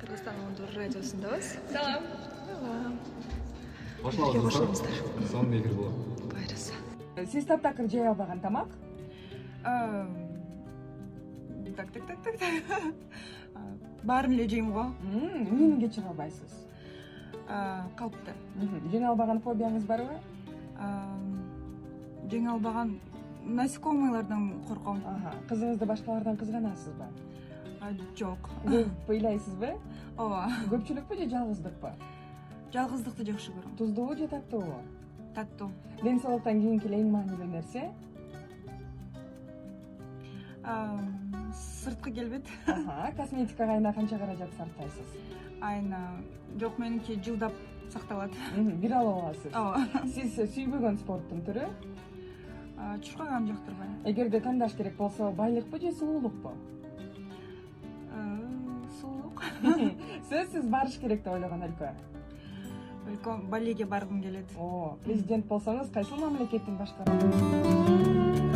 Кыргызстан Оңдур радиосундабыз. Салам. Салам. Башлагыз Башлагыздар. Сонун эфир болот. Байраса. Сиз таптакыр жей албаган тамак? Так. Баарын эле жейм го. Эмнени кечире албайсыз? Калпты. Жеңе албаган фобияңыз барбы? Жеңе албаган насекомыйлардан корком. Кызыңызды башкалардан кызганасызбы? Жок. Көп ыйлайсызбы? Ооба. Көпчүлүкпү же жалгыздыкпы? Жалгыздыкты жакшы көрөм. Туздуубу же таттуубу? Таттуу. Ден соолуктан кийинки эң маанилүү нерсе? Сырткы келбет. Косметикага айына канча каражат сарптайсыз? Айына жок, меники жылдап сакталат. Бир алып аласыз. Ооба. Сиз сүйбөгөн спорттун түрү? Чуркаган жактырбайм. Эгерде тандаш керек болсо, байлыкпы же сулуулукпу? Сулуулук. Сөзсүз барыш керек деп ойлогон өлкө. Балиге баргым келет. Президент болсоңуз кайсыл мамлекеттин башкаруу?